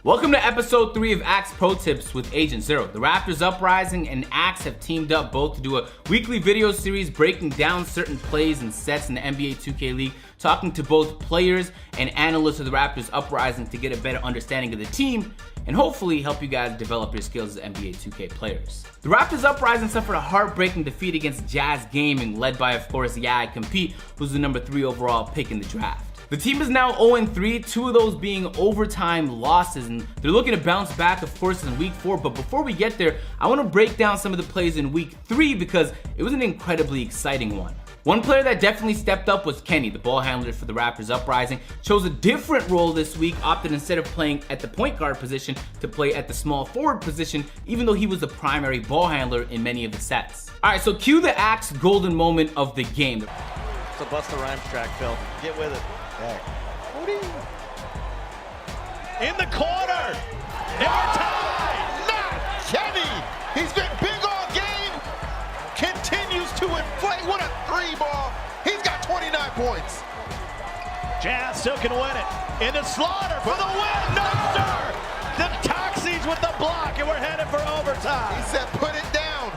Welcome to episode 3 of Axe Pro Tips with Agent Zero. The Raptors Uprising and Axe have teamed up both to do a weekly video series breaking down certain plays and sets in the NBA 2K League, talking to both players and analysts of the Raptors Uprising to get a better understanding of the team and hopefully help you guys develop your skills as NBA 2K players. The Raptors Uprising suffered a heartbreaking defeat against Jazz Gaming, led by, of course, Compete, who's the number 3 overall pick in the draft. The team is now 0-3, 2 of those being overtime losses, and they're looking to bounce back, of course, in week 4. But before we get there, I want to break down some of the plays in week 3 because it was an incredibly exciting one. One player that definitely stepped up was Kenny, the ball handler for the Raptors Uprising. Chose a different role this week, opted instead of playing at the point guard position to play at the small forward position, even though he was the primary ball handler in many of the sets. Alright, so cue the Axe golden moment of the game. It's a Busta Rhymes track, Phil. Get with it. In the corner. Never tied. Not Kenny. He's been big all game. Continues to inflate. What a 3-ball. He's got 29 points. Jazz still can win it. In the slaughter for the win. No, sir. Detoxys with the block, and we're headed for overtime. He said, put it down.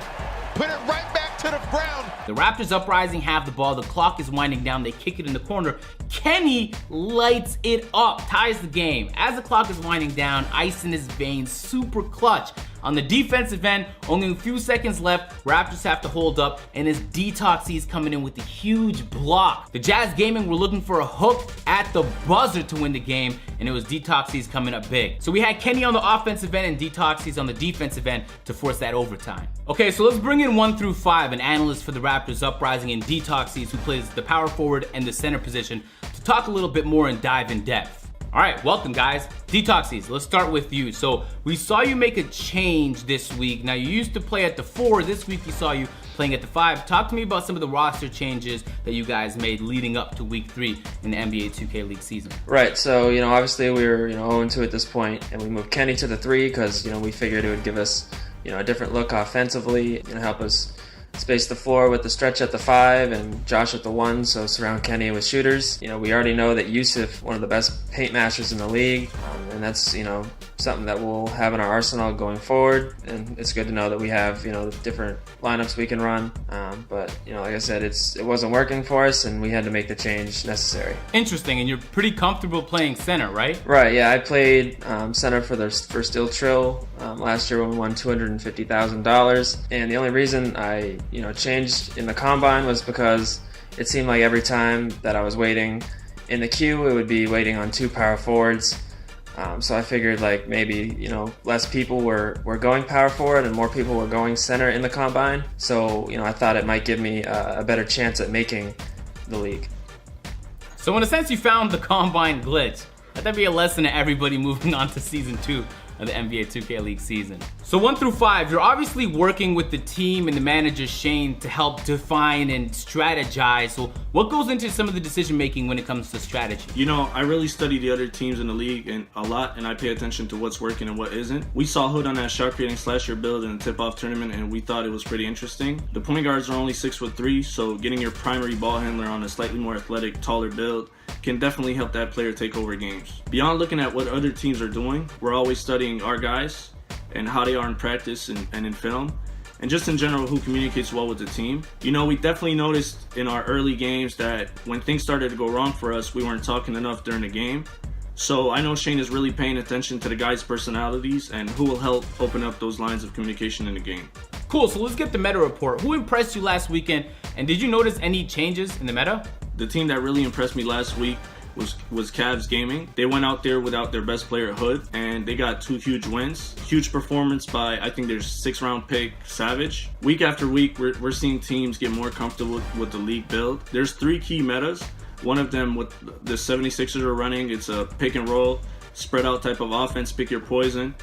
Put it right back to the ground. The Raptors Uprising have the ball. The clock is winding down. They kick it in the corner. Kenny lights it up, ties the game. As the clock is winding down, ice in his veins, super clutch. On the defensive end, only a few seconds left. Raptors have to hold up, and it's Detoxys coming in with a huge block. The Jazz Gaming were looking for a hook at the buzzer to win the game, and it was Detoxys coming up big. So we had Kenny on the offensive end and Detoxys on the defensive end to force that overtime. Okay, so let's bring in OneThroughFive, an analyst for the Raptors Uprising, and Detoxys, who plays the power forward and the center position, to talk a little bit more and dive in depth. All right, welcome guys. Detoxys, let's start with you. So we saw you make a change this week. Now you used to play at the 4. This week we saw you playing at the 5. Talk to me about some of the roster changes that you guys made leading up to week 3 in the NBA 2K League season. Right, so obviously we were 0-2 at this point, and we moved Kenny to the 3 because we figured it would give us a different look offensively, help us space the floor with the stretch at the 5 and Josh at the 1, so surround Kenny with shooters. We already know that Yusuf, one of the best paint masters in the league, and that's something that we'll have in our arsenal going forward. And it's good to know that we have different lineups we can run. But like I said, it wasn't working for us, and we had to make the change necessary. Interesting, and you're pretty comfortable playing center, right? Right. Yeah, I played center for Steel Trill last year when we won $250,000, and the only reason I changed in the combine was because it seemed like every time that I was waiting in the queue, it would be waiting on 2 power forwards. So I figured maybe less people were going power forward and more people were going center in the combine. So I thought it might give me a better chance at making the league. So in a sense, you found the combine glitch. Let that be a lesson to everybody moving on to season 2 of the NBA 2K League season. So 1-5, you're obviously working with the team and the manager Shane to help define and strategize. So what goes into some of the decision making when it comes to strategy? I really study the other teams in the league and a lot, and I pay attention to what's working and what isn't. We saw Hood on that shot creating slasher build in the tip-off tournament, and we thought it was pretty interesting. The point guards are only 6'3", so getting your primary ball handler on a slightly more athletic, taller build can definitely help that player take over games. Beyond looking at what other teams are doing, we're always studying our guys and how they are in practice and in film, and just in general who communicates well with the team. We definitely noticed in our early games that when things started to go wrong for us, we weren't talking enough during the game. So I know Shane is really paying attention to the guys' personalities and who will help open up those lines of communication in the game. Cool, so let's get the meta report. Who impressed you last weekend, and did you notice any changes in the meta? The team that really impressed me last week was Cavs Gaming. They went out there without their best player Hood, and they got 2 huge wins. Huge performance by, I think, their 6th-round pick Savage. Week after week, we're seeing teams get more comfortable with the league build. There's 3 key metas. One of them, what the 76ers are running, it's a pick and roll, spread out type of offense, pick your poison,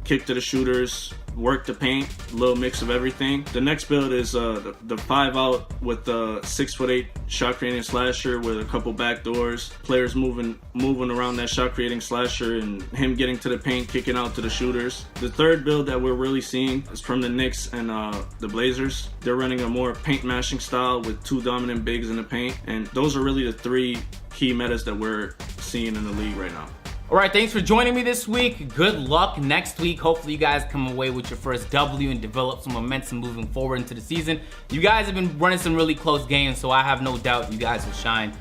kick to the shooters, work the paint, a little mix of everything. The next build is the 5-out with the 6'8" shot creating slasher with a couple back doors, players moving around that shot creating slasher and him getting to the paint, kicking out to the shooters. The third build that we're really seeing is from the Knicks and the Blazers. They're running a more paint mashing style with 2 dominant bigs in the paint, and those are really the 3 key metas that we're seeing in the league right now. All right, thanks for joining me this week. Good luck next week. Hopefully you guys come away with your first W and develop some momentum moving forward into the season. You guys have been running some really close games, so I have no doubt you guys will shine.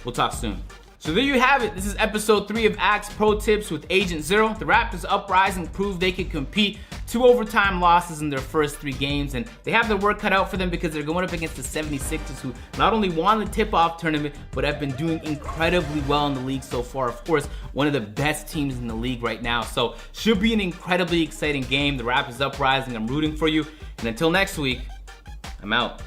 We'll talk soon. So there you have it. This is episode 3 of Axe Pro Tips with Agent Zero. The Raptors Uprising proved they could compete. 2 overtime losses in their first 3 games, and they have their work cut out for them because they're going up against the 76ers, who not only won the tip-off tournament, but have been doing incredibly well in the league so far. Of course, one of the best teams in the league right now. So should be an incredibly exciting game. The Raptors Uprising, I'm rooting for you. And until next week, I'm out.